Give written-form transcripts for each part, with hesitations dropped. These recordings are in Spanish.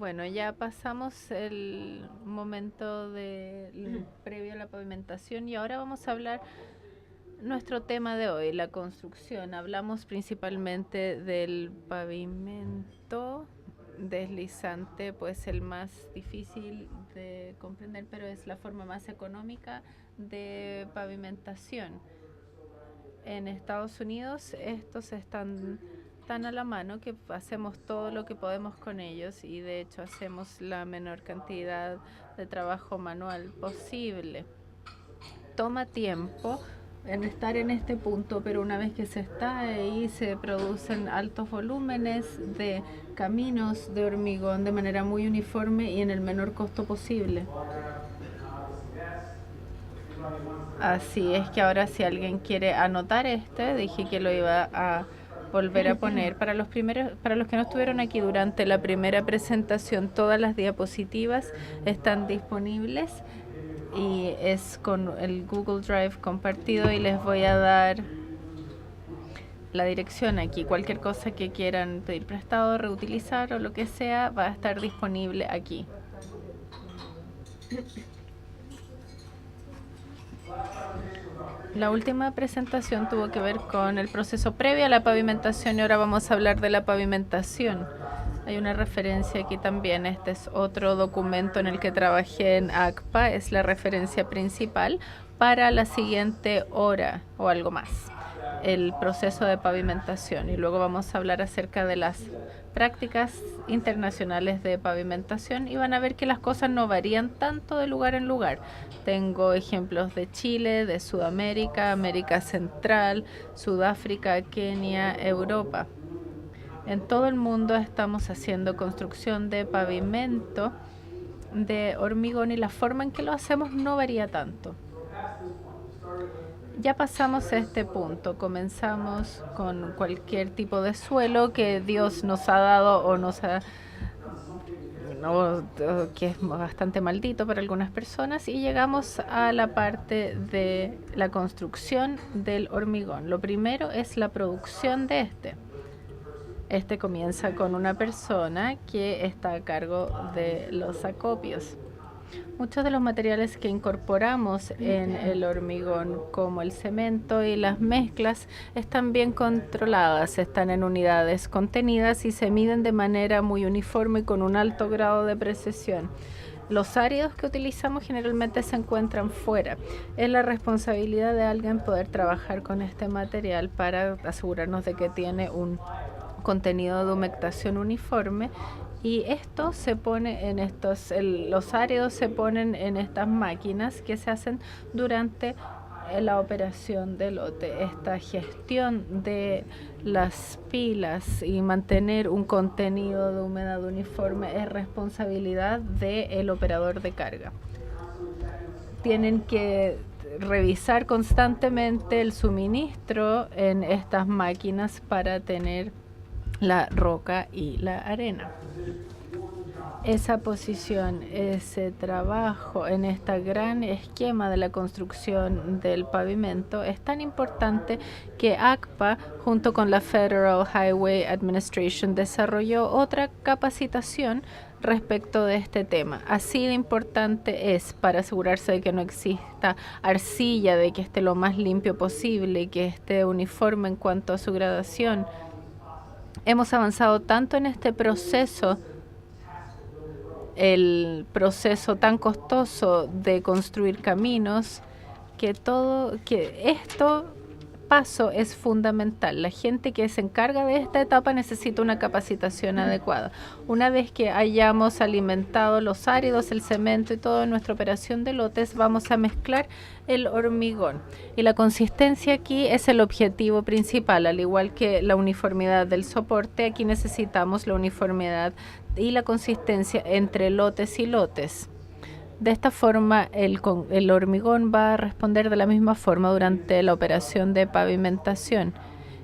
Bueno, ya pasamos el momento previo a la pavimentación y ahora vamos a hablar nuestro tema de hoy, la construcción. Hablamos principalmente del pavimento deslizante, pues el más difícil de comprender, pero es la forma más económica de pavimentación. En Estados Unidos estos están tan a la mano que hacemos todo lo que podemos con ellos y de hecho hacemos la menor cantidad de trabajo manual posible. Toma tiempo en estar en este punto, pero una vez que se está ahí se producen altos volúmenes de caminos de hormigón de manera muy uniforme y en el menor costo posible. Así es que ahora si alguien quiere anotar dije que lo iba a volver a poner. Para los que no estuvieron aquí durante la primera presentación, todas las diapositivas están disponibles y es con el Google Drive compartido y les voy a dar la dirección aquí. Cualquier cosa que quieran pedir prestado, reutilizar o lo que sea va a estar disponible aquí. La última presentación tuvo que ver con el proceso previo a la pavimentación y ahora vamos a hablar de la pavimentación. Hay una referencia aquí también. Este es otro documento en el que trabajé en ACPA. Es la referencia principal para la siguiente hora o algo más. El proceso de pavimentación. Y luego vamos a hablar acerca de las prácticas internacionales de pavimentación y van a ver que las cosas no varían tanto de lugar en lugar. Tengo ejemplos de Chile, de Sudamérica, América Central, Sudáfrica, Kenia, Europa. En todo el mundo estamos haciendo construcción de pavimento de hormigón y la forma en que lo hacemos no varía tanto. Ya pasamos a este punto, comenzamos con cualquier tipo de suelo que Dios nos ha dado o que es bastante maldito para algunas personas y llegamos a la parte de la construcción del hormigón. Lo primero es la producción de Este comienza con una persona que está a cargo de los acopios. Muchos de los materiales que incorporamos en el hormigón, como el cemento y las mezclas, están bien controladas, están en unidades contenidas y se miden de manera muy uniforme y con un alto grado de precisión. Los áridos que utilizamos generalmente se encuentran fuera. Es la responsabilidad de alguien poder trabajar con este material para asegurarnos de que tiene un contenido de humectación uniforme y esto se pone en los áridos se ponen en estas máquinas que se hacen durante la operación del lote. Esta gestión de las pilas y mantener un contenido de humedad uniforme es responsabilidad del operador de carga. Tienen que revisar constantemente el suministro en estas máquinas para tener la roca y la arena. Esa posición, ese trabajo en este gran esquema de la construcción del pavimento es tan importante que ACPA, junto con la Federal Highway Administration, desarrolló otra capacitación respecto de este tema. Así de importante es para asegurarse de que no exista arcilla, de que esté lo más limpio posible, que esté uniforme en cuanto a su gradación. Hemos avanzado tanto en este proceso, el proceso tan costoso de construir caminos, que esto paso es fundamental. La gente que se encarga de esta etapa necesita una capacitación adecuada. Una vez que hayamos alimentado los áridos, el cemento y toda nuestra operación de lotes, vamos a mezclar el hormigón. Y la consistencia aquí es el objetivo principal. Al igual que la uniformidad del soporte, aquí necesitamos la uniformidad y la consistencia entre lotes y lotes. De esta forma, el hormigón va a responder de la misma forma durante la operación de pavimentación.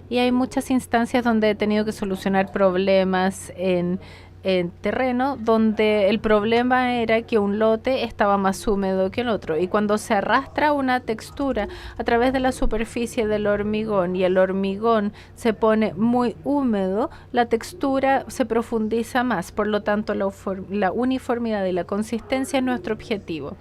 Y hay muchas instancias donde he tenido que solucionar problemas en en terreno donde el problema era que un lote estaba más húmedo que el otro, y cuando se arrastra una textura a través de la superficie del hormigón y el hormigón se pone muy húmedo, la textura se profundiza más. Por lo tanto, la uniformidad y la consistencia es nuestro objetivo.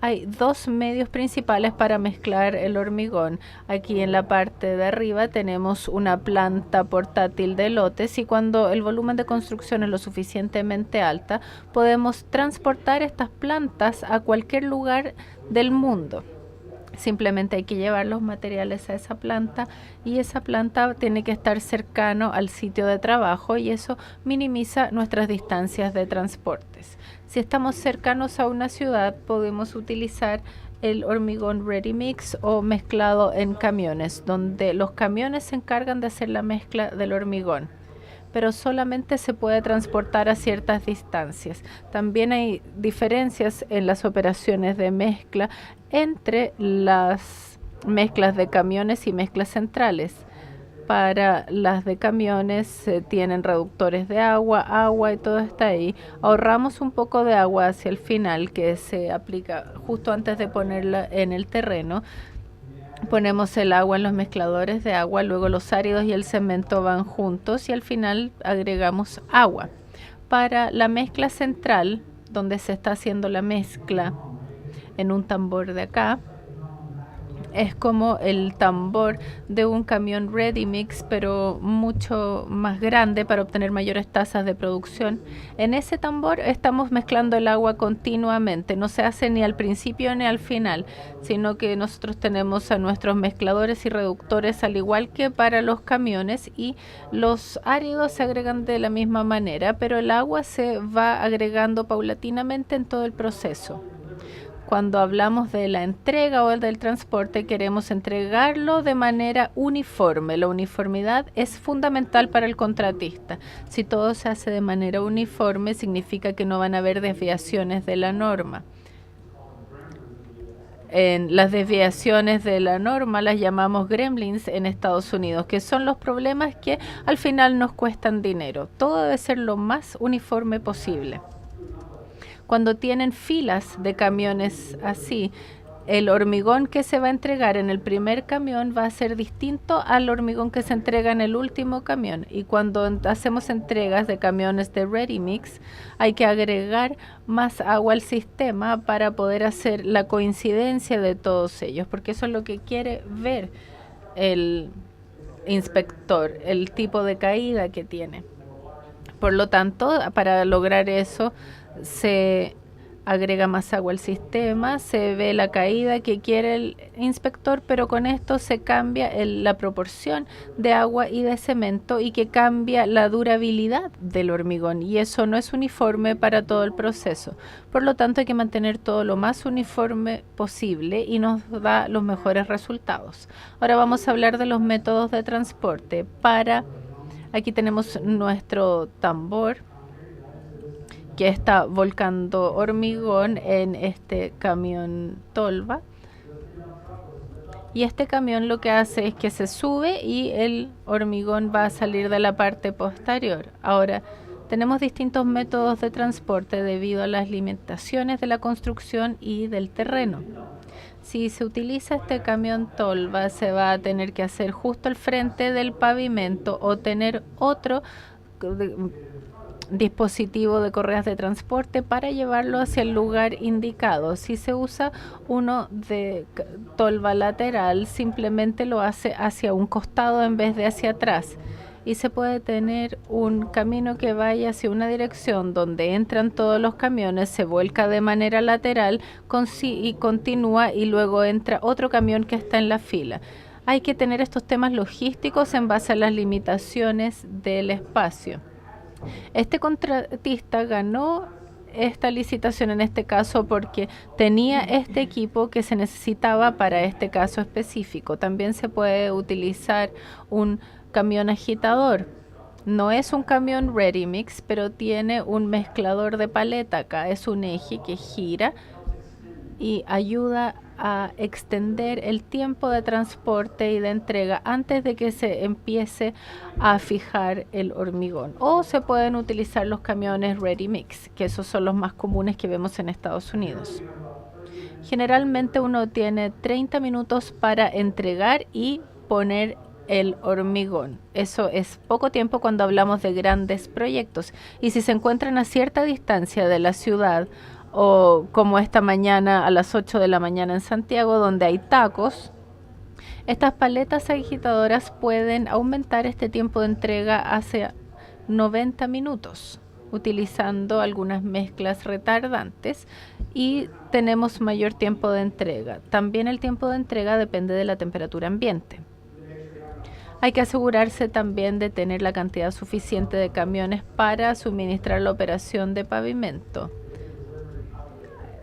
Hay dos medios principales para mezclar el hormigón. Aquí en la parte de arriba tenemos una planta portátil de lotes, y cuando el volumen de construcción es lo suficientemente alta, podemos transportar estas plantas a cualquier lugar del mundo. Simplemente hay que llevar los materiales a esa planta, y esa planta tiene que estar cercano al sitio de trabajo, y eso minimiza nuestras distancias de transportes. Si estamos cercanos a una ciudad, podemos utilizar el hormigón ready mix o mezclado en camiones, donde los camiones se encargan de hacer la mezcla del hormigón, pero solamente se puede transportar a ciertas distancias. También hay diferencias en las operaciones de mezcla entre las mezclas de camiones y mezclas centrales. Para las de camiones tienen reductores de agua y todo está ahí. Ahorramos un poco de agua hacia el final, que se aplica justo antes de ponerla en el terreno. Ponemos el agua en los mezcladores de agua, luego los áridos y el cemento van juntos, y al final agregamos agua. Para la mezcla central, donde se está haciendo la mezcla en un tambor de acá, es como el tambor de un camión ready mix, pero mucho más grande para obtener mayores tasas de producción. En ese tambor estamos mezclando el agua continuamente, no se hace ni al principio ni al final, sino que nosotros tenemos a nuestros mezcladores y reductores al igual que para los camiones, y los áridos se agregan de la misma manera, pero el agua se va agregando paulatinamente en todo el proceso. Cuando hablamos de la entrega o del transporte, queremos entregarlo de manera uniforme. La uniformidad es fundamental para el contratista. Si todo se hace de manera uniforme, significa que no van a haber desviaciones de la norma. En las desviaciones de la norma las llamamos gremlins en Estados Unidos, que son los problemas que al final nos cuestan dinero. Todo debe ser lo más uniforme posible. Cuando tienen filas de camiones así, el hormigón que se va a entregar en el primer camión va a ser distinto al hormigón que se entrega en el último camión. Y cuando hacemos entregas de camiones de ready mix, hay que agregar más agua al sistema para poder hacer la coincidencia de todos ellos, porque eso es lo que quiere ver el inspector, el tipo de caída que tiene. Por lo tanto, para lograr eso, se agrega más agua al sistema, se ve la caída que quiere el inspector, pero con esto se cambia la proporción de agua y de cemento, y que cambia la durabilidad del hormigón, y eso no es uniforme para todo el proceso. Por lo tanto, hay que mantener todo lo más uniforme posible, y nos da los mejores resultados. Ahora vamos a hablar de los métodos de transporte. Aquí tenemos nuestro tambor que está volcando hormigón en este camión tolva, y este camión lo que hace es que se sube y el hormigón va a salir de la parte posterior. Ahora tenemos distintos métodos de transporte debido a las limitaciones de la construcción y del terreno. Si se utiliza este camión tolva, se va a tener que hacer justo al frente del pavimento o tener otro dispositivo de correas de transporte para llevarlo hacia el lugar indicado. Si se usa uno de tolva lateral, simplemente lo hace hacia un costado en vez de hacia atrás, y se puede tener un camino que vaya hacia una dirección donde entran todos los camiones, se vuelca de manera lateral y continúa, y luego entra otro camión que está en la fila. Hay que tener estos temas logísticos en base a las limitaciones del espacio. Este contratista ganó esta licitación en este caso porque tenía este equipo que se necesitaba para este caso específico. También se puede utilizar un camión agitador. No es un camión ready mix, pero tiene un mezclador de paleta acá. Es un eje que gira y ayuda a extender el tiempo de transporte y de entrega antes de que se empiece a fijar el hormigón. O se pueden utilizar los camiones Ready Mix, que esos son los más comunes que vemos en Estados Unidos. Generalmente uno tiene 30 minutos para entregar y poner el hormigón. Eso es poco tiempo cuando hablamos de grandes proyectos. Y si se encuentran a cierta distancia de la ciudad, o como esta mañana a las 8 de la mañana en Santiago, donde hay tacos, estas paletas agitadoras pueden aumentar este tiempo de entrega hacia 90 minutos, utilizando algunas mezclas retardantes, y tenemos mayor tiempo de entrega. También el tiempo de entrega depende de la temperatura ambiente. Hay que asegurarse también de tener la cantidad suficiente de camiones para suministrar la operación de pavimento.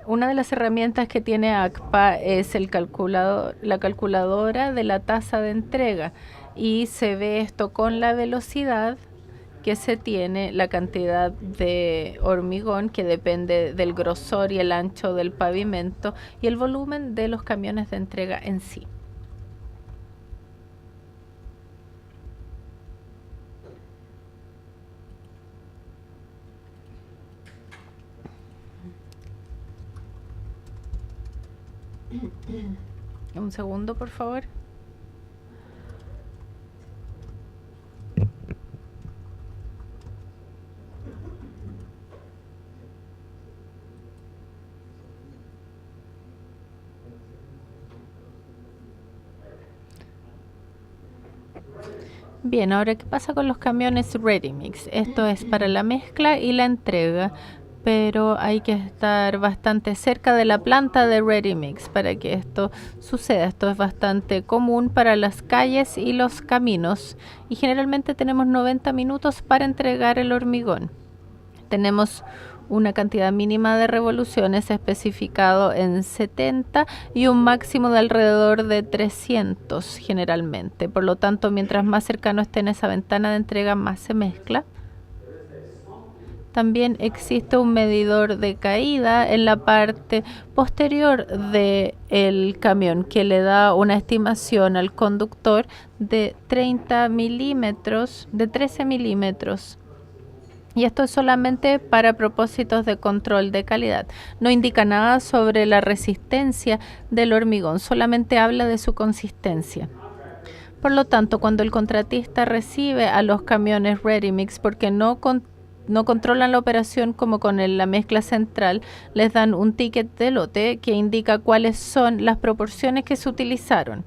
Una de las herramientas que tiene ACPA es la calculadora de la tasa de entrega, y se ve esto con la velocidad que se tiene, la cantidad de hormigón que depende del grosor y el ancho del pavimento y el volumen de los camiones de entrega en sí. Un segundo, por favor. Bien, ahora, ¿qué pasa con los camiones Ready Mix? Esto es para la mezcla y la entrega, pero hay que estar bastante cerca de la planta de Ready Mix para que esto suceda. Esto es bastante común para las calles y los caminos, y generalmente tenemos 90 minutos para entregar el hormigón. Tenemos una cantidad mínima de revoluciones especificado en 70 y un máximo de alrededor de 300 generalmente. Por lo tanto, mientras más cercano esté en esa ventana de entrega, más se mezcla. También existe un medidor de caída en la parte posterior del camión que le da una estimación al conductor de 30 milímetros, de 13 milímetros. Y esto es solamente para propósitos de control de calidad. No indica nada sobre la resistencia del hormigón, solamente habla de su consistencia. Por lo tanto, cuando el contratista recibe a los camiones Ready Mix porque no controlan la operación como con la mezcla central, les dan un ticket de lote que indica cuáles son las proporciones que se utilizaron.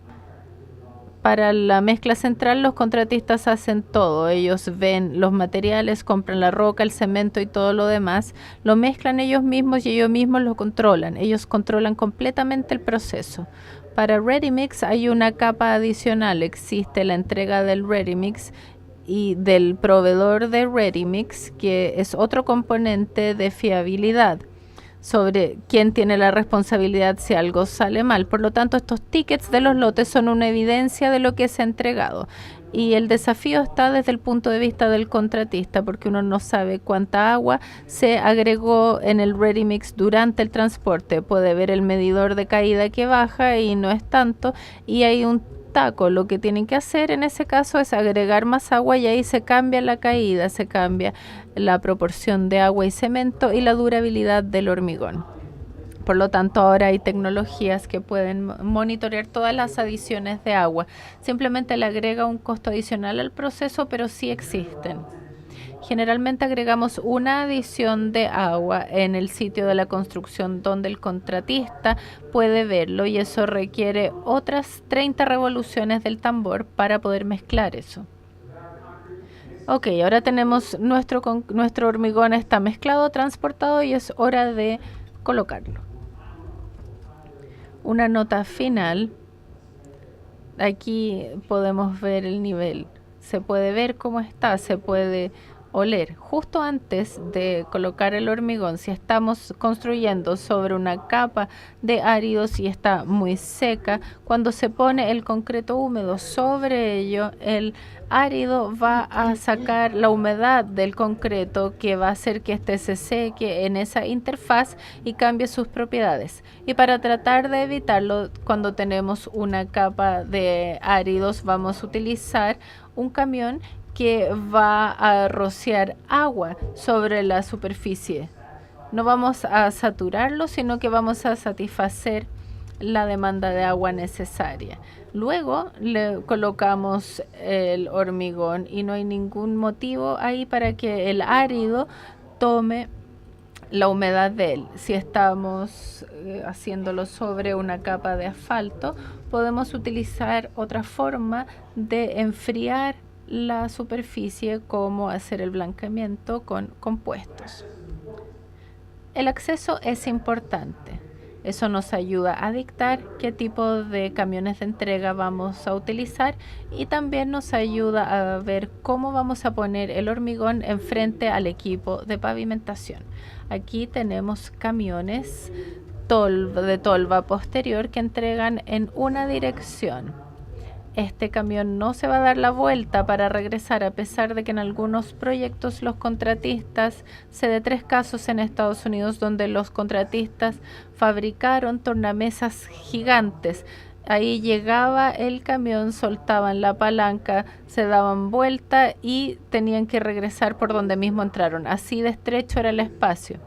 Para la mezcla central, los contratistas hacen todo. Ellos ven los materiales, compran la roca, el cemento y todo lo demás. Lo mezclan ellos mismos y ellos mismos lo controlan. Ellos controlan completamente el proceso. Para Ready Mix hay una capa adicional. Existe la entrega del Ready Mix y del proveedor de Ready Mix, que es otro componente de fiabilidad sobre quién tiene la responsabilidad si algo sale mal. Por lo tanto, estos tickets de los lotes son una evidencia de lo que se ha entregado. Y el desafío está desde el punto de vista del contratista, porque uno no sabe cuánta agua se agregó en el Ready Mix durante el transporte. Puede ver el medidor de caída que baja y no es tanto, y hay un taco. Lo que tienen que hacer en ese caso es agregar más agua, y ahí se cambia la caída, se cambia la proporción de agua y cemento y la durabilidad del hormigón. Por lo tanto, ahora hay tecnologías que pueden monitorear todas las adiciones de agua. Simplemente le agrega un costo adicional al proceso, pero sí existen. Generalmente agregamos una adición de agua en el sitio de la construcción donde el contratista puede verlo, y eso requiere otras 30 revoluciones del tambor para poder mezclar eso. Ok, ahora tenemos nuestro hormigón, está mezclado, transportado, y es hora de colocarlo. Una nota final. Aquí podemos ver el nivel. Se puede ver cómo está, se puede oler. Justo antes de colocar el hormigón, si estamos construyendo sobre una capa de áridos y está muy seca, cuando se pone el concreto húmedo sobre ello, el árido va a sacar la humedad del concreto, que va a hacer que éste se seque en esa interfaz y cambie sus propiedades. Y para tratar de evitarlo, cuando tenemos una capa de áridos, vamos a utilizar un camión que va a rociar agua sobre la superficie. No vamos a saturarlo, sino que vamos a satisfacer la demanda de agua necesaria. Luego le colocamos el hormigón y no hay ningún motivo ahí para que el árido tome la humedad de él. Si estamos haciéndolo sobre una capa de asfalto, podemos utilizar otra forma de enfriar la superficie, como hacer el blancamiento con compuestos. El acceso es importante. Eso nos ayuda a dictar qué tipo de camiones de entrega vamos a utilizar y también nos ayuda a ver cómo vamos a poner el hormigón enfrente al equipo de pavimentación. Aquí tenemos camiones de tolva posterior que entregan en una dirección. Este camión no se va a dar la vuelta para regresar, a pesar de que en algunos proyectos los contratistas, sé de 3 casos en Estados Unidos donde los contratistas fabricaron tornamesas gigantes. Ahí llegaba el camión, soltaban la palanca, se daban vuelta y tenían que regresar por donde mismo entraron. Así de estrecho era el espacio.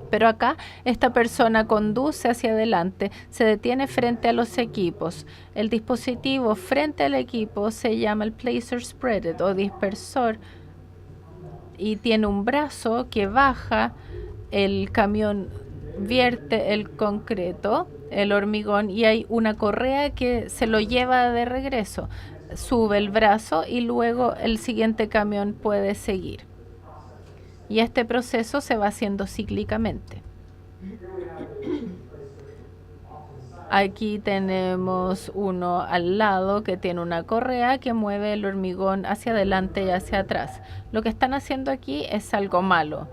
Pero acá esta persona conduce hacia adelante, se detiene frente a los equipos. El dispositivo frente al equipo se llama el placer spreader o dispersor y tiene un brazo que baja, el camión vierte el concreto, el hormigón, y hay una correa que se lo lleva de regreso. Sube el brazo y luego el siguiente camión puede seguir. Y este proceso se va haciendo cíclicamente. Aquí tenemos uno al lado que tiene una correa que mueve el hormigón hacia adelante y hacia atrás. Lo que están haciendo aquí es algo malo,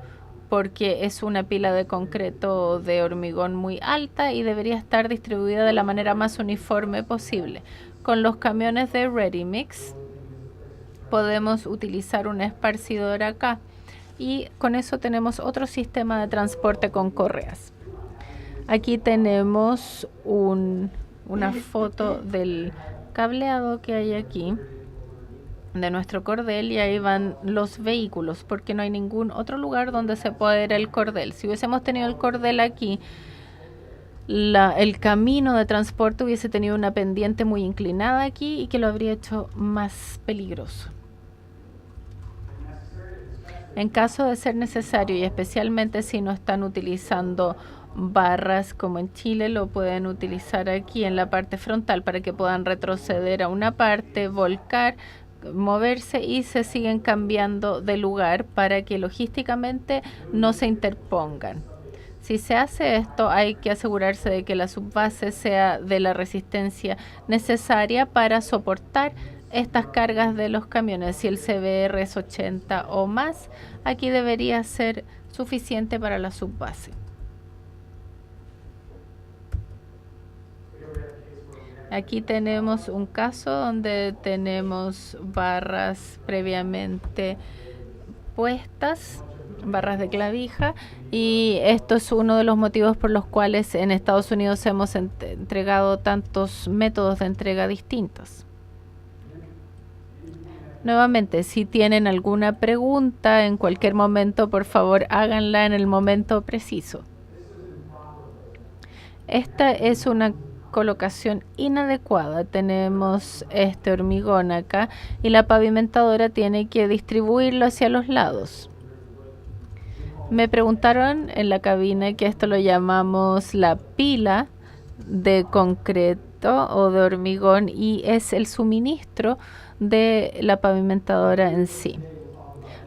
porque es una pila de concreto de hormigón muy alta y debería estar distribuida de la manera más uniforme posible. Con los camiones de Ready Mix podemos utilizar un esparcidor acá. Y con eso tenemos otro sistema de transporte con correas. Aquí tenemos una foto del cableado que hay aquí de nuestro cordel, y ahí van los vehículos, porque no hay ningún otro lugar donde se pueda ir el cordel. Si hubiésemos tenido el cordel aquí, el camino de transporte hubiese tenido una pendiente muy inclinada aquí y que lo habría hecho más peligroso. En caso de ser necesario, y especialmente si no están utilizando barras como en Chile, lo pueden utilizar aquí en la parte frontal para que puedan retroceder a una parte, volcar, moverse y se siguen cambiando de lugar para que logísticamente no se interpongan. Si se hace esto, hay que asegurarse de que la subbase sea de la resistencia necesaria para soportar estas cargas de los camiones. Si el CBR es 80 o más, aquí debería ser suficiente para la subbase. Aquí tenemos un caso donde tenemos barras previamente puestas, barras de clavija, y esto es uno de los motivos por los cuales en Estados Unidos hemos entregado tantos métodos de entrega distintos. Nuevamente, si tienen alguna pregunta en cualquier momento, por favor háganla en el momento preciso. Esta es una colocación inadecuada. Tenemos este hormigón acá y la pavimentadora tiene que distribuirlo hacia los lados. Me preguntaron en la cabina que esto lo llamamos la pila de concreto o de hormigón, y es el suministro de la pavimentadora en sí.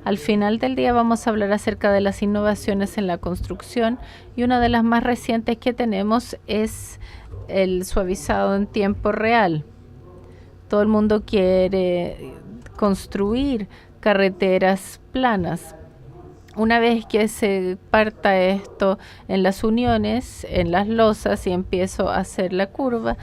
Al final del día vamos a hablar acerca de las innovaciones en la construcción, y una de las más recientes que tenemos es el suavizado en tiempo real. Todo el mundo quiere construir carreteras planas. Una vez que se parta esto en las uniones, en las losas, y empiezo a hacer la curva,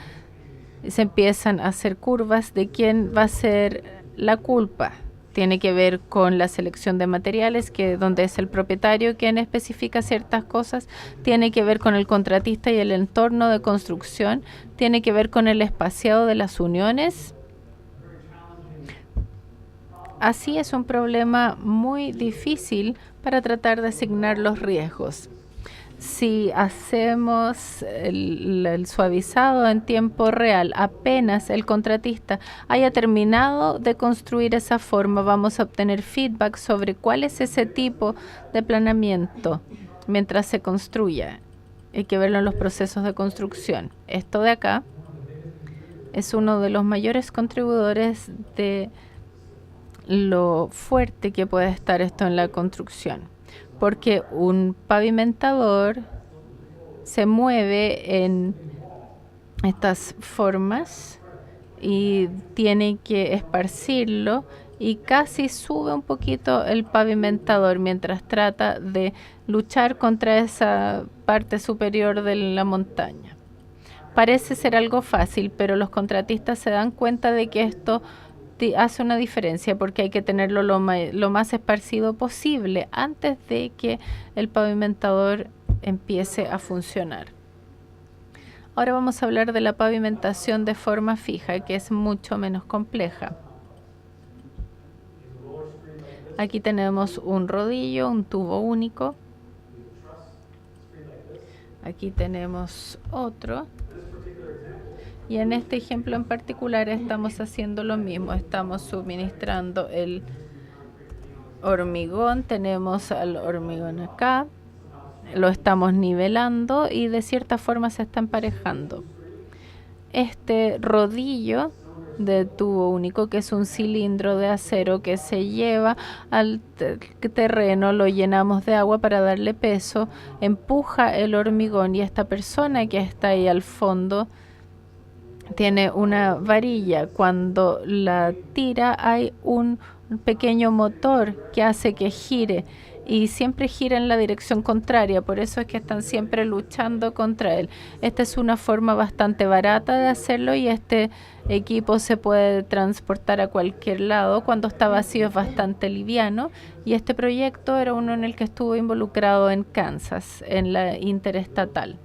se empiezan a hacer curvas de quién va a ser la culpa. Tiene que ver con la selección de materiales, que donde es el propietario quien especifica ciertas cosas, tiene que ver con el contratista y el entorno de construcción, tiene que ver con el espaciado de las uniones. Así es un problema muy difícil para tratar de asignar los riesgos. Si hacemos el suavizado en tiempo real, apenas el contratista haya terminado de construir esa forma, vamos a obtener feedback sobre cuál es ese tipo de planeamiento mientras se construya. Hay que verlo en los procesos de construcción. Esto de acá es uno de los mayores contribuidores de lo fuerte que puede estar esto en la construcción, porque un pavimentador se mueve en estas formas y tiene que esparcirlo y casi sube un poquito el pavimentador mientras trata de luchar contra esa parte superior de la montaña. Parece ser algo fácil, pero los contratistas se dan cuenta de que esto hace una diferencia porque hay que tenerlo lo más esparcido posible antes de que el pavimentador empiece a funcionar. Ahora vamos a hablar de la pavimentación de forma fija, que es mucho menos compleja. Aquí tenemos un rodillo, un tubo único. Aquí tenemos otro. Y en este ejemplo en particular estamos haciendo lo mismo. Estamos suministrando el hormigón. Tenemos al hormigón acá. Lo estamos nivelando y de cierta forma se está emparejando. Este rodillo de tubo único, que es un cilindro de acero que se lleva al terreno, lo llenamos de agua para darle peso, empuja el hormigón y esta persona que está ahí al fondo tiene una varilla. Cuando la tira hay un pequeño motor que hace que gire y siempre gira en la dirección contraria, por eso es que están siempre luchando contra él. Esta es una forma bastante barata de hacerlo y este equipo se puede transportar a cualquier lado. Cuando está vacío es bastante liviano y este proyecto era uno en el que estuvo involucrado en Kansas, en la interestatal.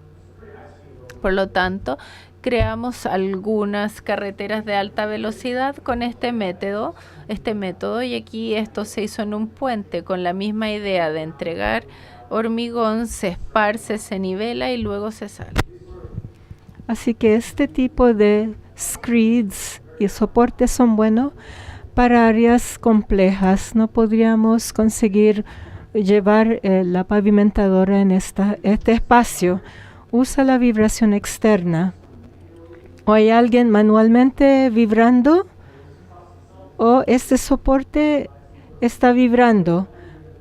Por lo tanto, creamos algunas carreteras de alta velocidad con este método y aquí esto se hizo en un puente con la misma idea de entregar hormigón, se esparce, se nivela y luego se sale. Así que este tipo de screeds y soportes son buenos para áreas complejas. No podríamos conseguir llevar la pavimentadora en este espacio. Usa la vibración externa. ¿O hay alguien manualmente vibrando? ¿O este soporte está vibrando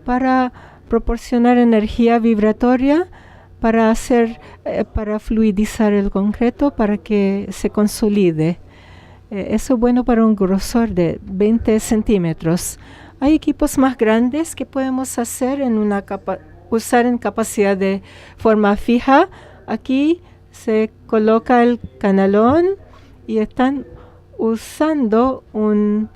para proporcionar energía vibratoria para fluidizar el concreto para que se consolide? Eso es bueno para un grosor de 20 centímetros. Hay equipos más grandes que podemos hacer usar en capacidad de forma fija. Aquí se coloca el canalón y están usando un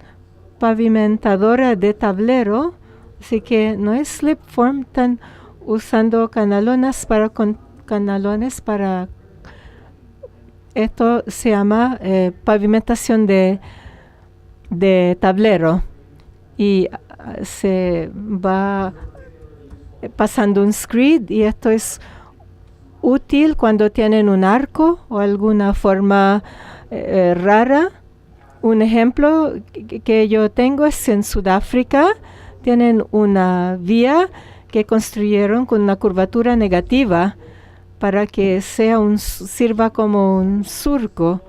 pavimentadora de tablero, así que no es slip form, están usando canalones para esto se llama pavimentación de tablero y se va pasando un screed y esto es útil cuando tienen un arco o alguna forma rara. Un ejemplo que yo tengo es en Sudáfrica. Tienen una vía que construyeron con una curvatura negativa para que sirva como un surco,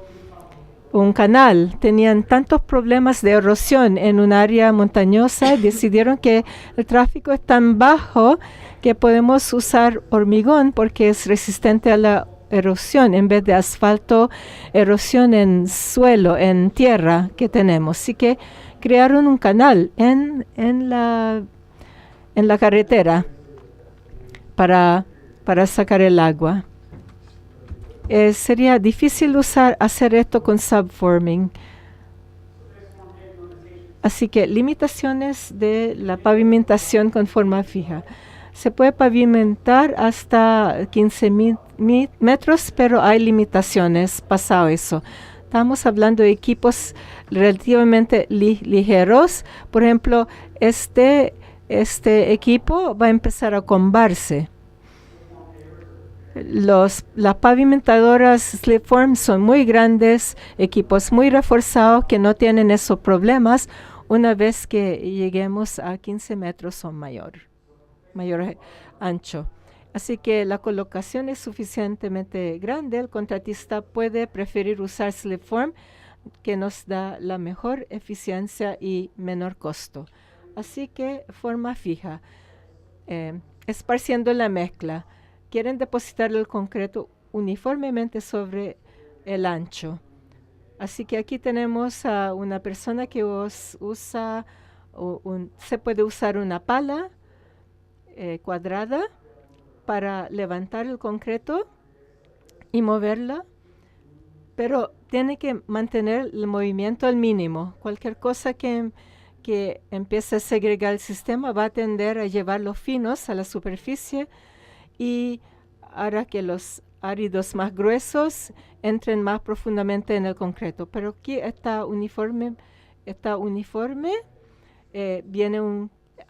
un canal. Tenían tantos problemas de erosión en un área montañosa, decidieron que el tráfico es tan bajo que podemos usar hormigón porque es resistente a la erosión en vez de asfalto, erosión en suelo, en tierra que tenemos. Así que crearon un canal en la carretera para sacar el agua. Sería difícil hacer esto con subforming. Así que limitaciones de la pavimentación con forma fija. Se puede pavimentar hasta 15 metros, pero hay limitaciones pasado eso. Estamos hablando de equipos relativamente ligeros. Por ejemplo, este equipo va a empezar a combarse. Las pavimentadoras Slipform son muy grandes, equipos muy reforzados que no tienen esos problemas una vez que lleguemos a 15 metros o mayor ancho. Así que la colocación es suficientemente grande. El contratista puede preferir usar Slipform, que nos da la mejor eficiencia y menor costo. Así que forma fija, esparciendo la mezcla. Quieren depositar el concreto uniformemente sobre el ancho. Así que aquí tenemos a una persona que usa, se puede usar una pala cuadrada para levantar el concreto y moverla, pero tiene que mantener el movimiento al mínimo. Cualquier cosa que empiece a segregar el sistema va a tender a llevar los finos a la superficie y hará que los áridos más gruesos entren más profundamente en el concreto. Pero aquí está uniforme.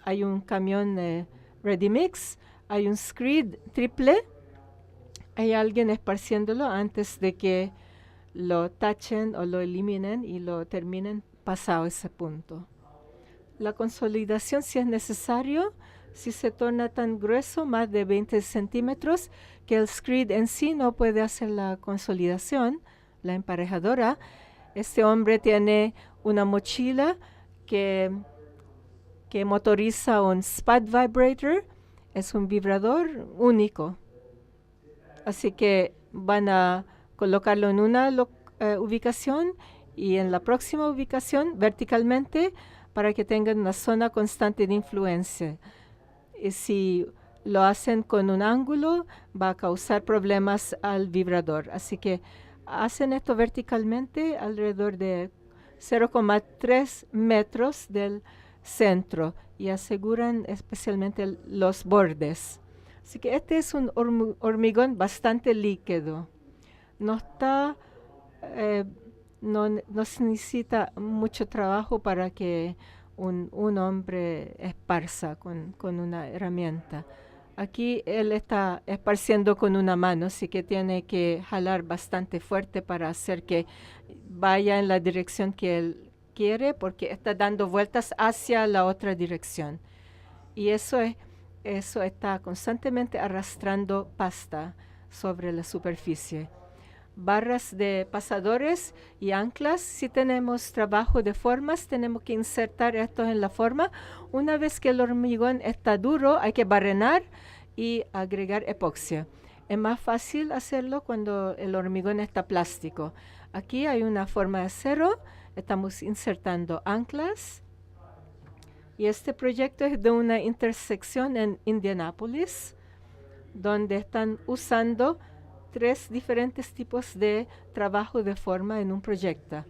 Hay un camión ready mix, hay un screed triple, hay alguien esparciéndolo antes de que lo tachen o lo eliminen y lo terminen pasado ese punto. La consolidación, si es necesario, si se torna tan grueso, más de 20 centímetros, que el screed en sí no puede hacer la consolidación, la emparejadora. Este hombre tiene una mochila que motoriza un spud vibrator. Es un vibrador único. Así que van a colocarlo en una ubicación y en la próxima ubicación verticalmente para que tengan una zona constante de influencia. Y si lo hacen con un ángulo, va a causar problemas al vibrador. Así que hacen esto verticalmente alrededor de 0,3 metros del centro y aseguran especialmente los bordes. Así que este es un hormigón bastante líquido. No se necesita mucho trabajo para que un hombre esparza con una herramienta. Aquí él está esparciendo con una mano, así que tiene que jalar bastante fuerte para hacer que vaya en la dirección que él quiere, porque está dando vueltas hacia la otra dirección. Y eso está constantemente arrastrando pasta sobre la superficie. Barras de pasadores y anclas. Si tenemos trabajo de formas, tenemos que insertar esto en la forma. Una vez que el hormigón está duro, hay que barrenar y agregar epoxia. Es más fácil hacerlo cuando el hormigón está plástico. Aquí hay una forma de acero. Estamos insertando anclas. Y este proyecto es de una intersección en Indianápolis, donde están usando 3 diferentes tipos de trabajo de forma en un proyecto,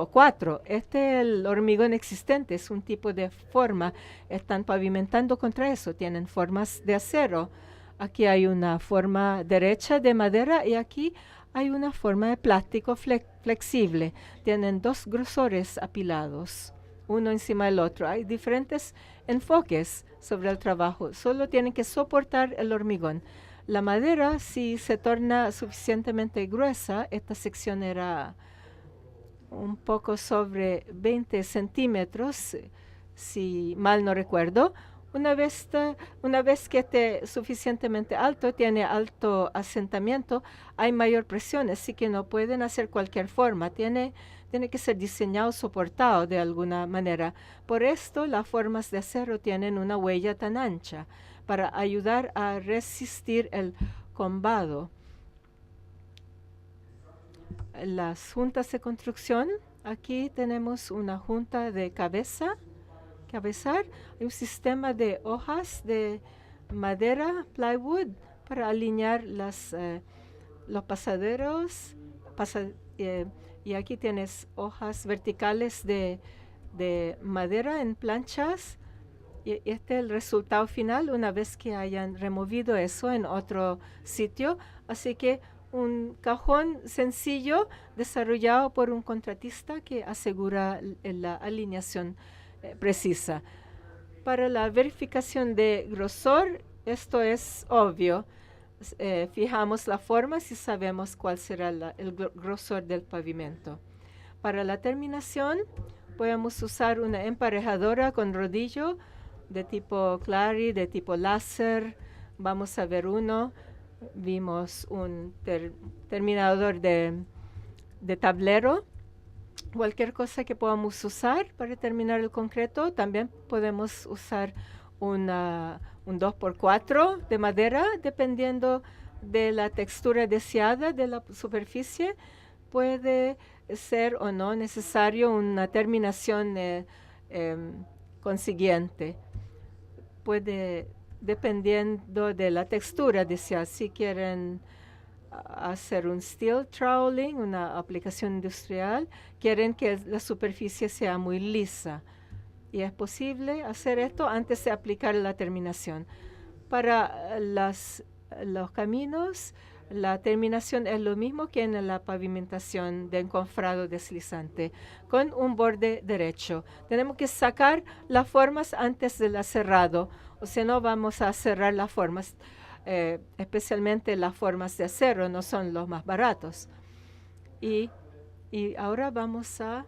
o 4. Este es el hormigón existente, es un tipo de forma. Están pavimentando contra eso, tienen formas de acero. Aquí hay una forma derecha de madera y aquí hay una forma de plástico flexible. Tienen 2 grosores apilados, uno encima del otro. Hay diferentes enfoques sobre el trabajo. Solo tienen que soportar el hormigón. La madera, si se torna suficientemente gruesa, esta sección era un poco sobre 20 centímetros, si mal no recuerdo. Una vez que esté suficientemente alto, tiene alto asentamiento, hay mayor presión, así que no pueden hacer cualquier forma. Tiene que ser diseñado, soportado de alguna manera. Por esto, las formas de acero tienen una huella tan ancha, para ayudar a resistir el combado. las juntas de construcción. Aquí tenemos una junta de cabezar. Hay un sistema de hojas de madera, plywood, para alinear los pasaderos. Y aquí tienes hojas verticales de madera en planchas. Y este es el resultado final una vez que hayan removido eso en otro sitio. Así que un cajón sencillo desarrollado por un contratista que asegura la alineación precisa. Para la verificación de grosor, esto es obvio. Fijamos la forma si sabemos cuál será el grosor del pavimento. Para la terminación, podemos usar una emparejadora con rodillo de tipo Clary, de tipo láser. Vamos a ver uno. Vimos un terminador de tablero. Cualquier cosa que podamos usar para terminar el concreto. También podemos usar un 2x4 de madera, dependiendo de la textura deseada de la superficie. Puede ser o no necesario una terminación consiguiente. Puede, dependiendo de la textura deseada, si quieren hacer un steel troweling, una aplicación industrial, quieren que la superficie sea muy lisa. Y es posible hacer esto antes de aplicar la terminación. Para los caminos, la terminación es lo mismo que en la pavimentación de encofrado deslizante, con un borde derecho. Tenemos que sacar las formas antes del aserrado, o si no vamos a cerrar las formas, especialmente las formas de acero, no son los más baratos. Y ahora vamos a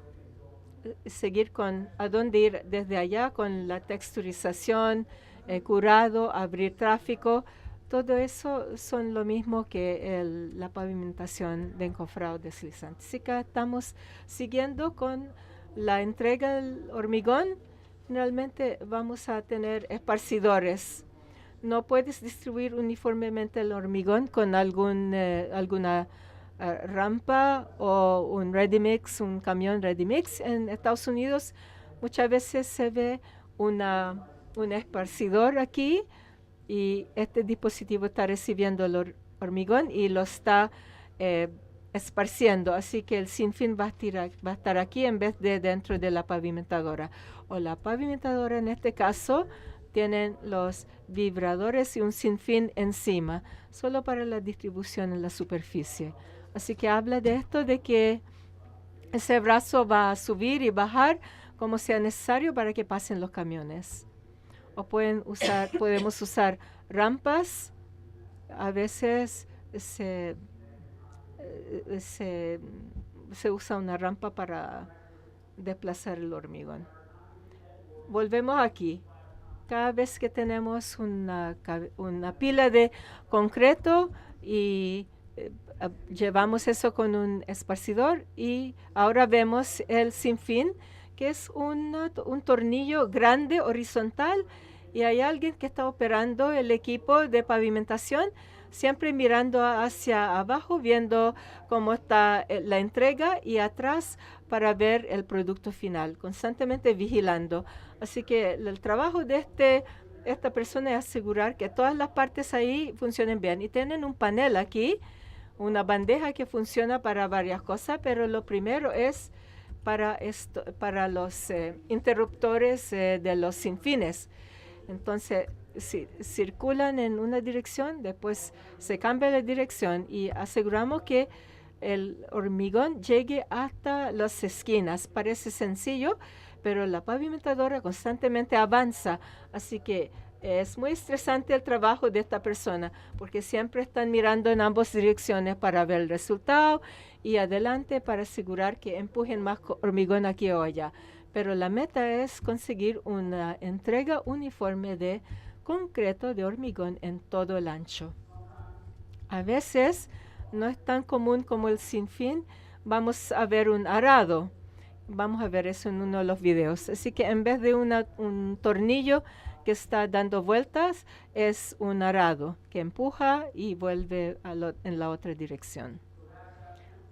seguir con a dónde ir desde allá con la texturización, curado, abrir tráfico. Todo eso son lo mismo que la pavimentación de encofrado deslizante. Así que estamos siguiendo con la entrega del hormigón. Generalmente vamos a tener esparcidores. No puedes distribuir uniformemente el hormigón con alguna rampa o un ready mix, un camión ready mix. En Estados Unidos muchas veces se ve un esparcidor aquí, y este dispositivo está recibiendo el hormigón y lo está esparciendo. Así que el sinfín va a estar aquí en vez de dentro de la pavimentadora. O la pavimentadora en este caso tienen los vibradores y un sinfín encima, solo para la distribución en la superficie. Así que habla de esto, de que ese brazo va a subir y bajar como sea necesario para que pasen los camiones. O podemos usar rampas. A veces se usa una rampa para desplazar el hormigón. Volvemos aquí. Cada vez que tenemos una pila de concreto y llevamos eso con un esparcidor, y ahora vemos el sinfín, que es un tornillo grande horizontal, y hay alguien que está operando el equipo de pavimentación, siempre mirando hacia abajo, viendo cómo está la entrega, y atrás para ver el producto final, constantemente vigilando. Así que el trabajo de esta persona es asegurar que todas las partes ahí funcionen bien. Y tienen un panel aquí, una bandeja que funciona para varias cosas, pero lo primero es para los interruptores de los sinfines. Entonces, si circulan en una dirección, después se cambia la dirección y aseguramos que el hormigón llegue hasta las esquinas. Parece sencillo, pero la pavimentadora constantemente avanza, así que es muy estresante el trabajo de esta persona, porque siempre están mirando en ambas direcciones para ver el resultado y adelante para asegurar que empujen más hormigón aquí o allá. Pero la meta es conseguir una entrega uniforme de concreto de hormigón en todo el ancho. A veces no es tan común como el sinfín. Vamos a ver un arado. Vamos a ver eso en uno de los videos. Así que en vez de un tornillo que está dando vueltas, es un arado que empuja y vuelve en la otra dirección.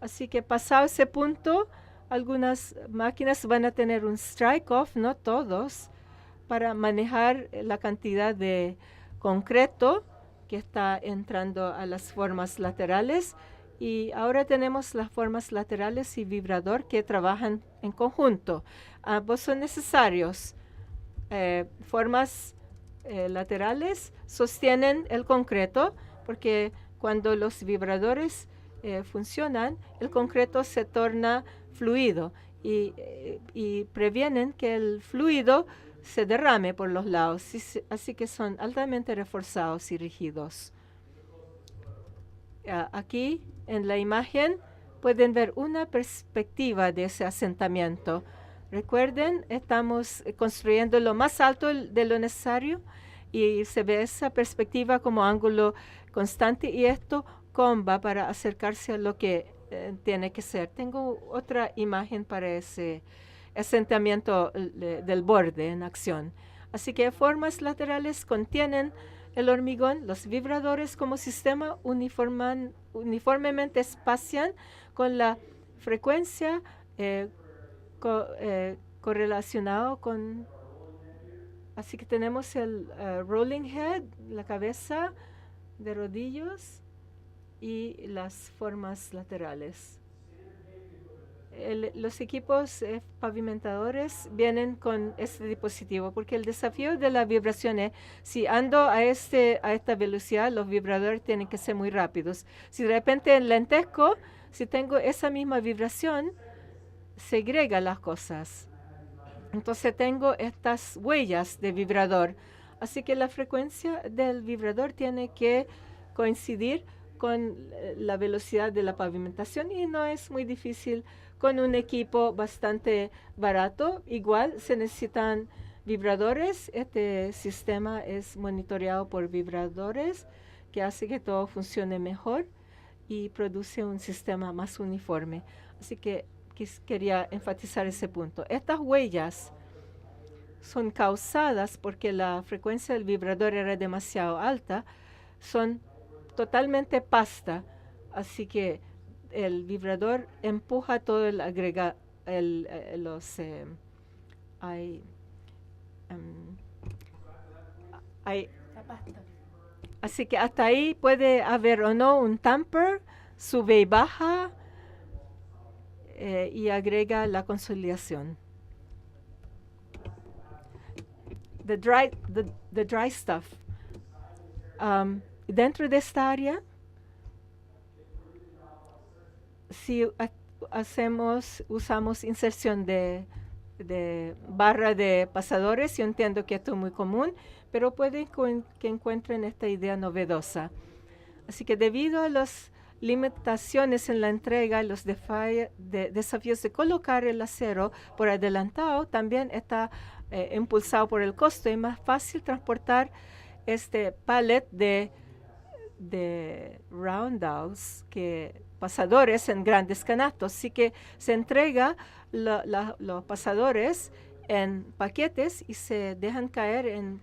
Así que pasado ese punto, algunas máquinas van a tener un strike off, no todos, para manejar la cantidad de concreto que está entrando a las formas laterales. Y ahora tenemos las formas laterales y vibrador que trabajan en conjunto. Ambos son necesarios. Formas laterales sostienen el concreto porque cuando los vibradores funcionan, el concreto se torna fluido y previenen que el fluido se derrame por los lados, así que son altamente reforzados y rígidos. Aquí en la imagen pueden ver una perspectiva de ese asentamiento. Recuerden, estamos construyendo lo más alto de lo necesario y se ve esa perspectiva como ángulo constante y esto comba para acercarse a lo que tiene que ser. Tengo otra imagen para ese asentamiento del borde en acción. Así que formas laterales contienen el hormigón, los vibradores como sistema uniformemente espacian con la frecuencia correlacionado con... Así que tenemos el rolling head, la cabeza de rodillos y las formas laterales. Los equipos pavimentadores vienen con este dispositivo porque el desafío de la vibración es si ando a esta velocidad, los vibradores tienen que ser muy rápidos. Si de repente lentezco, si tengo esa misma vibración, segrega las cosas. Entonces tengo estas huellas de vibrador. Así que la frecuencia del vibrador tiene que coincidir con la velocidad de la pavimentación y no es muy difícil con un equipo bastante barato. Igual se necesitan vibradores. Este sistema es monitoreado por vibradores que hace que todo funcione mejor y produce un sistema más uniforme. Así que quería enfatizar ese punto. Estas huellas son causadas porque la frecuencia del vibrador era demasiado alta. Son totalmente pasta, así que el vibrador empuja todo el agregado, así que hasta ahí puede haber o no un tamper, sube y baja y agrega la consolidación. The dry stuff. Dentro de esta área, si usamos inserción de barra de pasadores, yo entiendo que esto es muy común, pero puede que encuentren esta idea novedosa. Así que debido a las limitaciones en la entrega y los desafíos de colocar el acero por adelantado, también está impulsado por el costo y más fácil transportar este pallet de roundouts, que pasadores en grandes canastos. Así que se entrega los pasadores en paquetes y se dejan caer en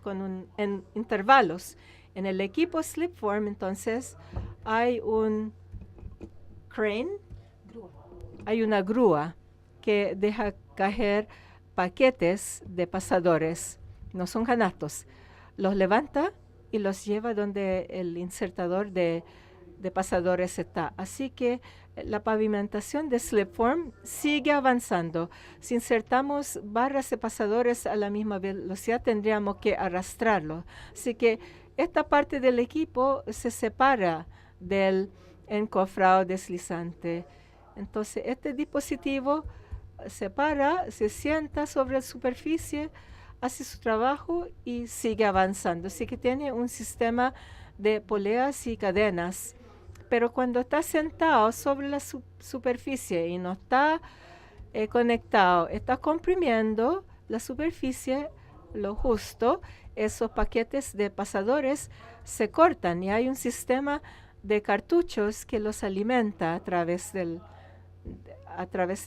intervalos. En el equipo Slipform, entonces, hay un crane, hay una grúa que deja caer paquetes de pasadores. No son canastos. Los levanta y los lleva donde el insertador de pasadores está. Así que la pavimentación de Slipform sigue avanzando. Si insertamos barras de pasadores a la misma velocidad, tendríamos que arrastrarlo. Así que esta parte del equipo se separa del encofrado deslizante. Entonces, este dispositivo se sienta sobre la superficie, hace su trabajo y sigue avanzando. Así que tiene un sistema de poleas y cadenas. Pero cuando está sentado sobre la superficie y no está conectado, está comprimiendo la superficie lo justo. Esos paquetes de pasadores se cortan y hay un sistema de cartuchos que los alimenta a través de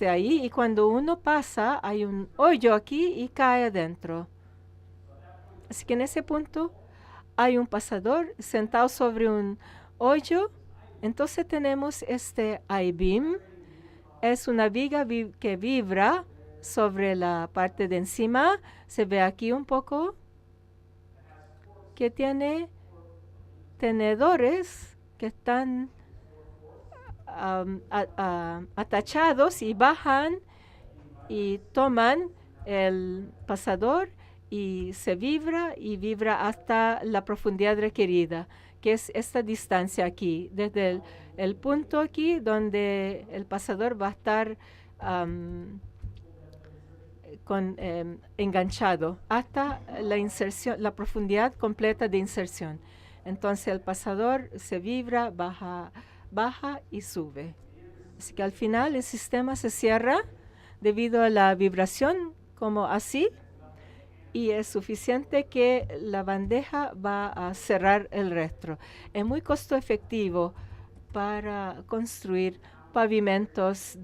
ahí, y cuando uno pasa hay un hoyo aquí y cae adentro. Así que en ese punto hay un pasador sentado sobre un hoyo. Entonces tenemos este I-beam es una viga que vibra sobre la parte de encima. Se ve aquí un poco que tiene tenedores que están atachados y bajan y toman el pasador y se vibra y vibra hasta la profundidad requerida, que es esta distancia aquí, desde el punto aquí donde el pasador va a estar enganchado hasta la inserción, la profundidad completa de inserción. Entonces el pasador se vibra, baja y sube. Así que al final el sistema se cierra debido a la vibración, como así, y es suficiente que la bandeja va a cerrar el resto. Es muy costo efectivo para construir pavimentos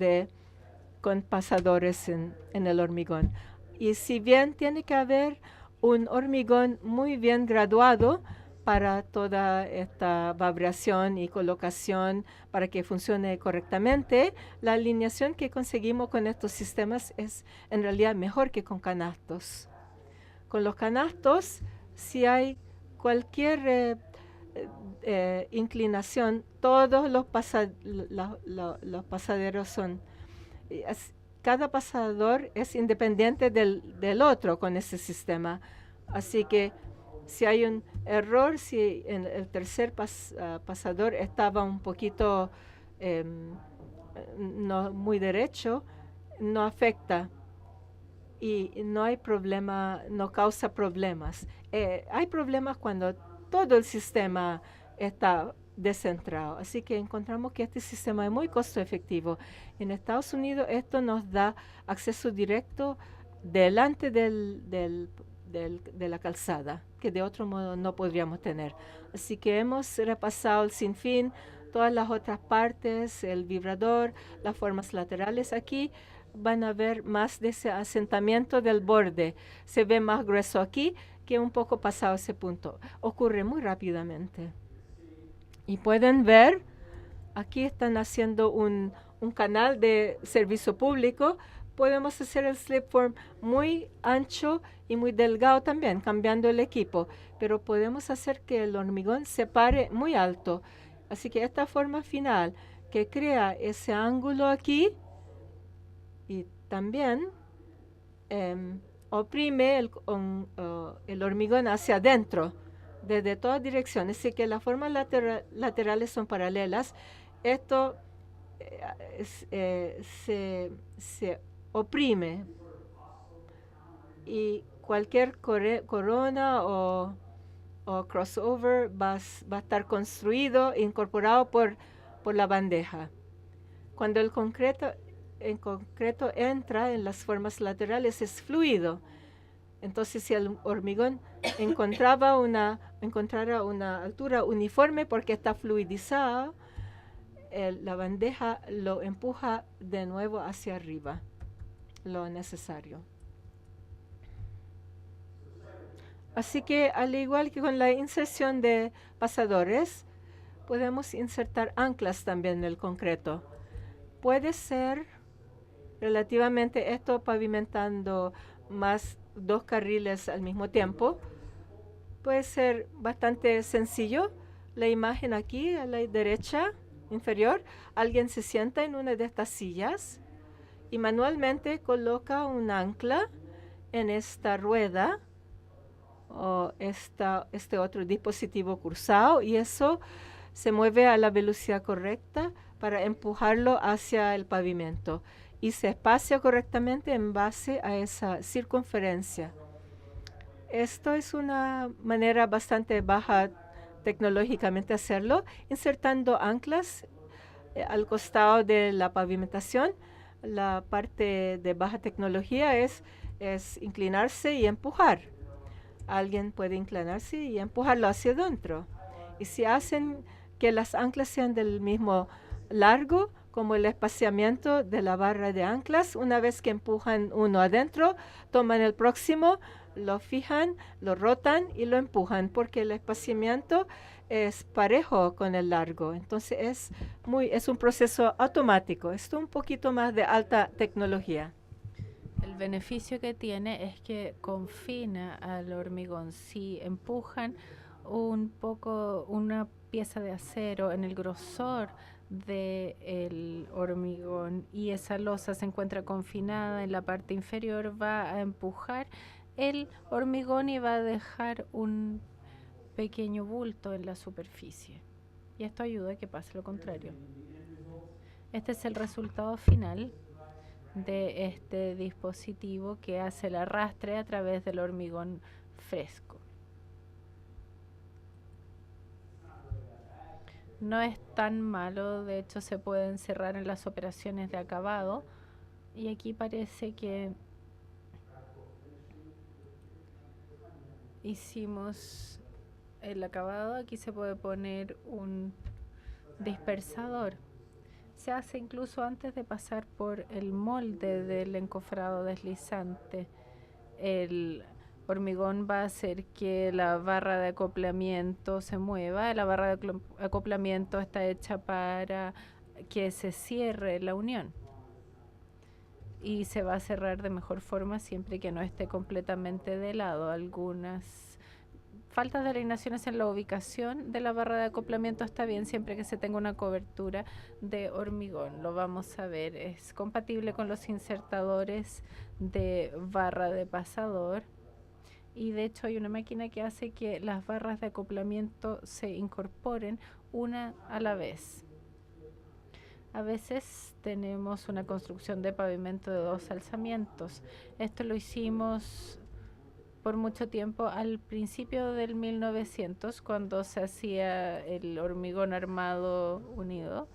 con pasadores en el hormigón. Y si bien tiene que haber un hormigón muy bien graduado para toda esta vibración y colocación para que funcione correctamente, la alineación que conseguimos con estos sistemas es en realidad mejor que con canastos. Con los canastos, si hay cualquier inclinación, todos los pasaderos son... Cada pasador es independiente del otro con ese sistema. Así que si hay un error, si en el tercer pasador estaba un poquito no muy derecho, no afecta y no hay problema, no causa problemas. Hay problemas cuando todo el sistema está descentrado. Así que encontramos que este sistema es muy costo efectivo. En Estados Unidos esto nos da acceso directo delante de la calzada, que de otro modo no podríamos tener. Así que hemos repasado el sinfín, todas las otras partes, el vibrador, las formas laterales. Aquí van a ver más de ese asentamiento del borde. Se ve más grueso aquí que un poco pasado ese punto. Ocurre muy rápidamente. Y pueden ver, aquí están haciendo un canal de servicio público. Podemos hacer el slipform muy ancho y muy delgado también, cambiando el equipo. Pero podemos hacer que el hormigón se pare muy alto. Así que esta forma final que crea ese ángulo aquí y también oprime el hormigón hacia adentro, desde todas direcciones. Así que las formas laterales son paralelas. Esto se oprime y cualquier corona o crossover va a estar construido, incorporado por la bandeja. Cuando el concreto entra en las formas laterales es fluido. Entonces, si el hormigón encontrara una altura uniforme porque está fluidizado, la bandeja lo empuja de nuevo hacia arriba, lo necesario. Así que, al igual que con la inserción de pasadores, podemos insertar anclas también en el concreto. Puede ser relativamente esto pavimentando más 2 carriles al mismo tiempo. Puede ser bastante sencillo. La imagen aquí a la derecha inferior, alguien se sienta en una de estas sillas y manualmente coloca un ancla en esta rueda o este otro dispositivo cruzado, y eso se mueve a la velocidad correcta para empujarlo hacia el pavimento y se espacia correctamente en base a esa circunferencia. Esto es una manera bastante baja tecnológicamente hacerlo, insertando anclas al costado de la pavimentación. La parte de baja tecnología es inclinarse y empujar. Alguien puede inclinarse y empujarlo hacia adentro. Y si hacen que las anclas sean del mismo largo como el espaciamiento de la barra de anclas, una vez que empujan uno adentro, toman el próximo, lo fijan, lo rotan y lo empujan, porque el espaciamiento es parejo con el largo. Entonces es un proceso automático. Es un poquito más de alta tecnología. El beneficio que tiene es que confina al hormigón. Si empujan un poco una pieza de acero en el grosor del hormigón y esa losa se encuentra confinada en la parte inferior, va a empujar el hormigón y va a dejar un pequeño bulto en la superficie. Y esto ayuda a que pase lo contrario. Este es el resultado final de este dispositivo que hace el arrastre a través del hormigón fresco. No es tan malo, de hecho se puede encerrar en las operaciones de acabado y aquí parece que hicimos el acabado. Aquí se puede poner un dispersador. Se hace incluso antes de pasar por el molde del encofrado deslizante. El hormigón va a hacer que la barra de acoplamiento se mueva. La barra de acoplamiento está hecha para que se cierre la unión y se va a cerrar de mejor forma siempre que no esté completamente de lado. Algunas faltas de alineaciones en la ubicación de la barra de acoplamiento está bien siempre que se tenga una cobertura de hormigón. Lo vamos a ver. Es compatible con los insertadores de barra de pasador. Y de hecho hay una máquina que hace que las barras de acoplamiento se incorporen una a la vez. A veces tenemos una construcción de pavimento de 2 alzamientos. Esto lo hicimos por mucho tiempo al principio del 1900, cuando se hacía el hormigón armado unido.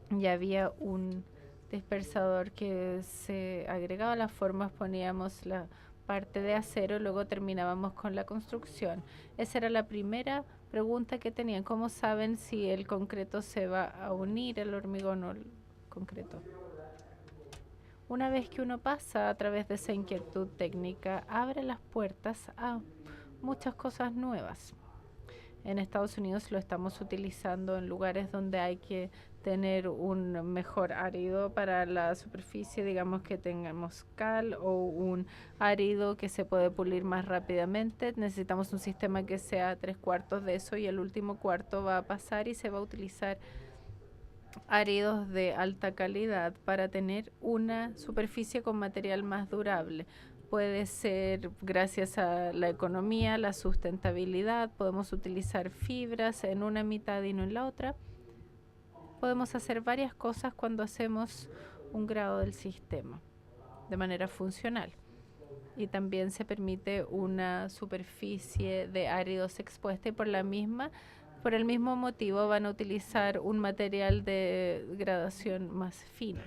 Ya había un dispersador que se agregaba a las formas, poníamos la parte de acero y luego terminábamos con la construcción. Esa era la primera pregunta que tenían. ¿Cómo saben si el concreto se va a unir al hormigón o el concreto? Una vez que uno pasa a través de esa inquietud técnica, abre las puertas a muchas cosas nuevas. En Estados Unidos lo estamos utilizando en lugares donde hay que tener un mejor árido para la superficie, digamos que tengamos cal o un árido que se puede pulir más rápidamente. Necesitamos un sistema que sea 3/4 de eso y el último cuarto va a pasar y se va a utilizar áridos de alta calidad para tener una superficie con material más durable. Puede ser gracias a la economía, la sustentabilidad, podemos utilizar fibras en una mitad y no en la otra. Podemos hacer varias cosas cuando hacemos un grado del sistema de manera funcional. Y también se permite una superficie de áridos expuesta y por el mismo motivo van a utilizar un material de gradación más fina.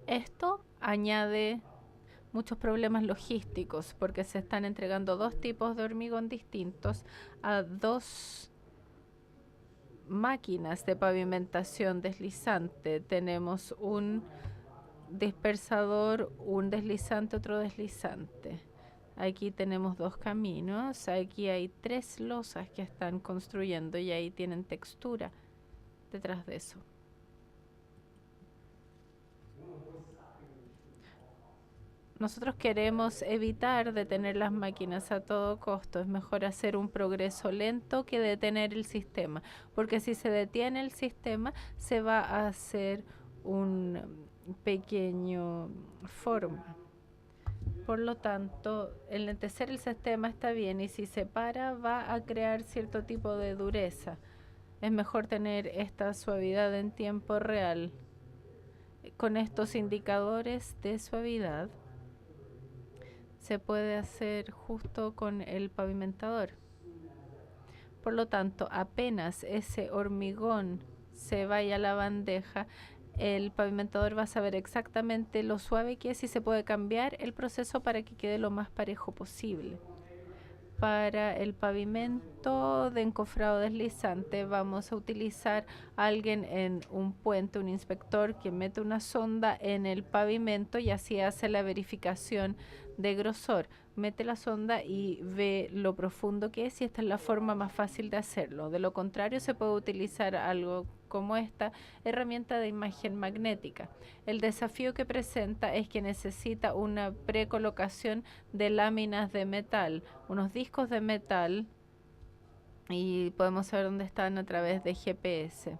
Esto añade muchos problemas logísticos porque se están entregando 2 tipos de hormigón distintos a 2 máquinas de pavimentación deslizante. Tenemos un dispersador, un deslizante, otro deslizante. Aquí tenemos 2 caminos. Aquí hay 3 losas que están construyendo y ahí tienen textura detrás de eso. Nosotros queremos evitar detener las máquinas a todo costo. Es mejor hacer un progreso lento que detener el sistema, porque si se detiene el sistema se va a hacer un pequeño forma. Por lo tanto, el lentecer el sistema está bien y si se para va a crear cierto tipo de dureza. Es mejor tener esta suavidad en tiempo real. Con estos indicadores de suavidad se puede hacer justo con el pavimentador. Por lo tanto, apenas ese hormigón se vaya a la bandeja, el pavimentador va a saber exactamente lo suave que es y se puede cambiar el proceso para que quede lo más parejo posible. para el pavimento de encofrado deslizante vamos a utilizar a alguien en un puente, un inspector que mete una sonda en el pavimento y así hace la verificación de grosor. Mete la sonda y ve lo profundo que es y esta es la forma más fácil de hacerlo. De lo contrario se puede utilizar algo como esta herramienta de imagen magnética. El desafío que presenta es que necesita una precolocación de láminas de metal, unos discos de metal, y podemos saber dónde están a través de GPS.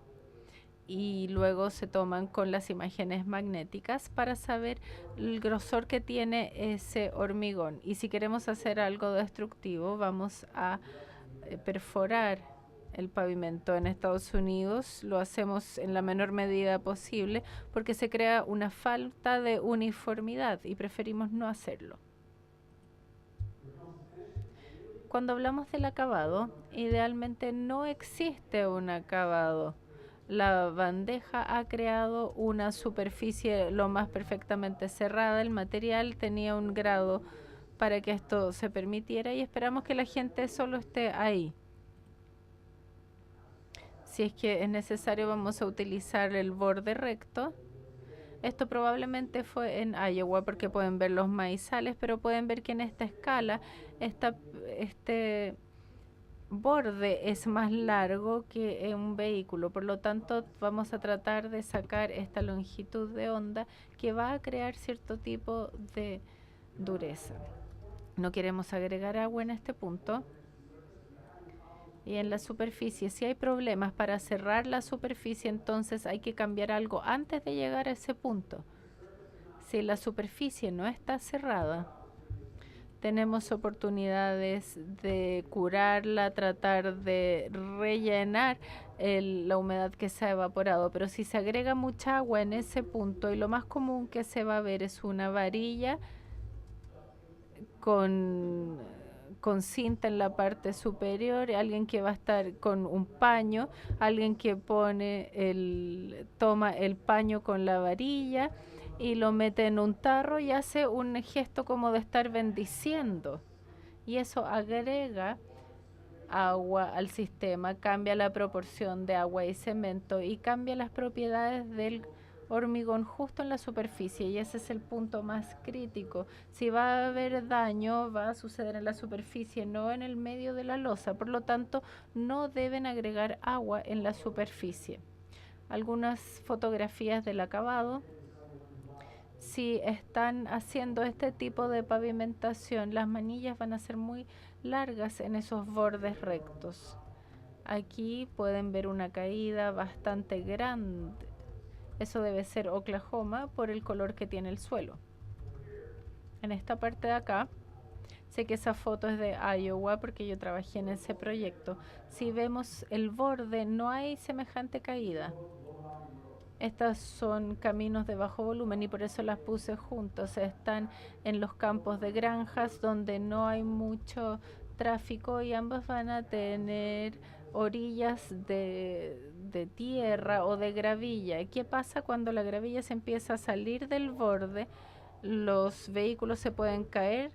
Y luego se toman con las imágenes magnéticas para saber el grosor que tiene ese hormigón. Y si queremos hacer algo destructivo, vamos a perforar el pavimento. En Estados Unidos lo hacemos en la menor medida posible porque se crea una falta de uniformidad y preferimos no hacerlo. Cuando hablamos del acabado, idealmente no existe un acabado. La bandeja ha creado una superficie lo más perfectamente cerrada. El material tenía un grado para que esto se permitiera y esperamos que la gente solo esté ahí. Si es que es necesario, vamos a utilizar el borde recto. Esto probablemente fue en Iowa porque pueden ver los maizales, pero pueden ver que en esta escala este borde es más largo que un vehículo. Por lo tanto, vamos a tratar de sacar esta longitud de onda que va a crear cierto tipo de dureza. No queremos agregar agua en este punto. Y en la superficie, si hay problemas para cerrar la superficie, entonces hay que cambiar algo antes de llegar a ese punto. Si la superficie no está cerrada, tenemos oportunidades de curarla, tratar de rellenar la humedad que se ha evaporado, pero si se agrega mucha agua en ese punto, y lo más común que se va a ver es una varilla con cinta en la parte superior, alguien que va a estar con un paño, alguien que toma el paño con la varilla y lo mete en un tarro y hace un gesto como de estar bendiciendo. Y eso agrega agua al sistema, cambia la proporción de agua y cemento y cambia las propiedades del hormigón justo en la superficie, y ese es el punto más crítico. Si va a haber daño, va a suceder en la superficie, no en el medio de la losa. Por lo tanto, no deben agregar agua en la superficie. Algunas fotografías del acabado. Si están haciendo este tipo de pavimentación, las manillas van a ser muy largas en esos bordes rectos. Aquí pueden ver una caída bastante grande. Eso debe ser Oklahoma por el color que tiene el suelo. En esta parte de acá, sé que esa foto es de Iowa porque yo trabajé en ese proyecto. Si vemos el borde, no hay semejante caída. Estas son caminos de bajo volumen y por eso las puse juntos. Están en los campos de granjas donde no hay mucho tráfico y ambas van a tener orillas de tierra o de gravilla. ¿Qué pasa cuando la gravilla se empieza a salir del borde? Los vehículos se pueden caer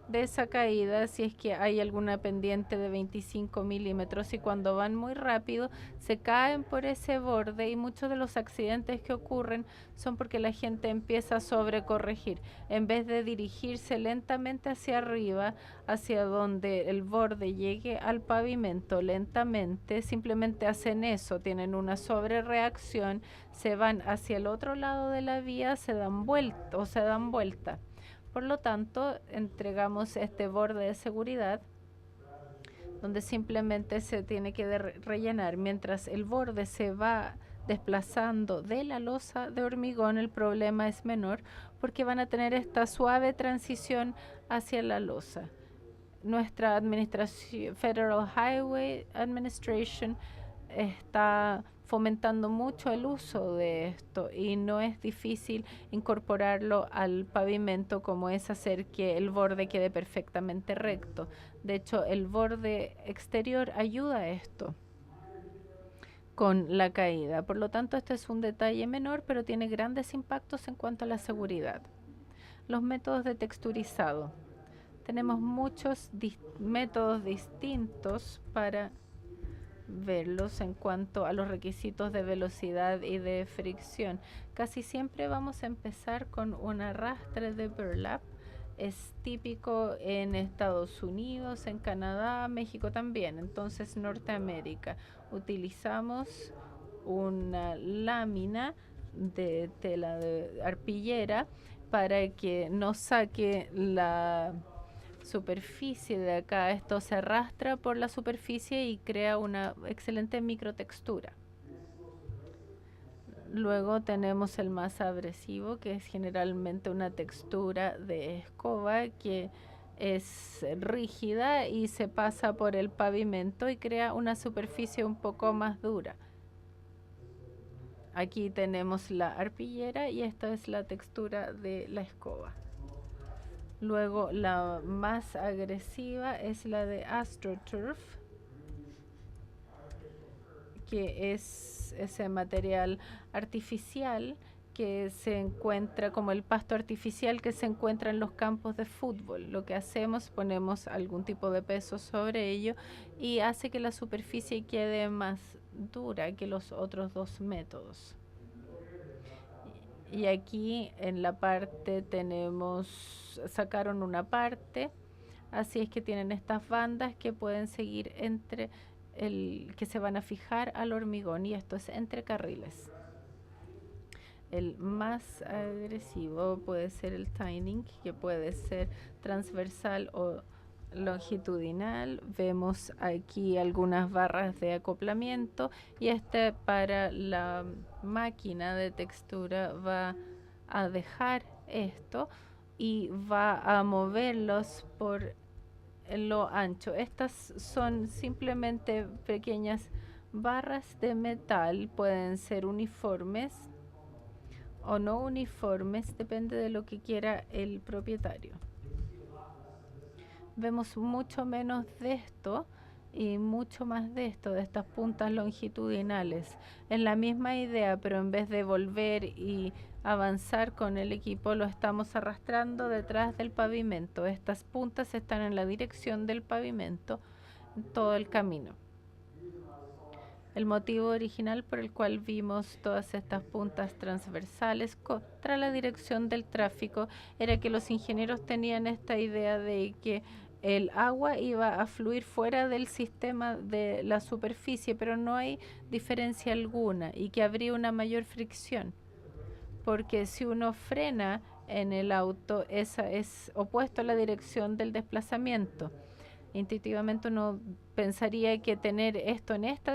de esa caída si es que hay alguna pendiente de 25 milímetros y cuando van muy rápido se caen por ese borde y muchos de los accidentes que ocurren son porque la gente empieza a sobrecorregir en vez de dirigirse lentamente hacia arriba, hacia donde el borde llegue al pavimento lentamente, simplemente hacen eso, tienen una sobrereacción, se van hacia el otro lado de la vía, se dan vuelta. Por lo tanto, entregamos este borde de seguridad donde simplemente se tiene que rellenar. Mientras el borde se va desplazando de la losa de hormigón, el problema es menor porque van a tener esta suave transición hacia la losa. Nuestra administración, Federal Highway Administration, está fomentando mucho el uso de esto y no es difícil incorporarlo al pavimento como es hacer que el borde quede perfectamente recto. De hecho, el borde exterior ayuda a esto con la caída. Por lo tanto, este es un detalle menor, pero tiene grandes impactos en cuanto a la seguridad. Los métodos de texturizado. Tenemos muchos métodos distintos para verlos en cuanto a los requisitos de velocidad y de fricción. Casi siempre vamos a empezar con un arrastre de burlap. Es típico en Estados Unidos, en Canadá, México también. Entonces, Norteamérica. Utilizamos una lámina de tela de arpillera para que no saque la superficie de acá. Esto se arrastra por la superficie y crea una excelente microtextura. Luego tenemos el más abrasivo, que es generalmente una textura de escoba que es rígida y se pasa por el pavimento y crea una superficie un poco más dura. Aquí tenemos la arpillera y esta es la textura de la escoba. Luego la más agresiva es la de AstroTurf, que es ese material artificial que se encuentra como el pasto artificial que se encuentra en los campos de fútbol. Lo que hacemos, ponemos algún tipo de peso sobre ello y hace que la superficie quede más dura que los otros dos métodos. Y aquí en la parte sacaron una parte, así es que tienen estas bandas que pueden seguir que se van a fijar al hormigón, y esto es entre carriles. El más agresivo puede ser el tining, que puede ser transversal o longitudinal. Vemos aquí algunas barras de acoplamiento y para la máquina de textura va a dejar esto y va a moverlos por lo ancho. Estas son simplemente pequeñas barras de metal, pueden ser uniformes o no uniformes, depende de lo que quiera el propietario. Vemos mucho menos de esto y mucho más de estas puntas longitudinales. Es la misma idea, pero en vez de volver y avanzar con el equipo, lo estamos arrastrando detrás del pavimento. Estas puntas están en la dirección del pavimento todo el camino. El motivo original por el cual vimos todas estas puntas transversales contra la dirección del tráfico era que los ingenieros tenían esta idea de que el agua iba a fluir fuera del sistema de la superficie, pero no hay diferencia alguna, y que habría una mayor fricción, porque si uno frena en el auto, esa es opuesto a la dirección del desplazamiento. Intuitivamente uno pensaría que tener esto en esta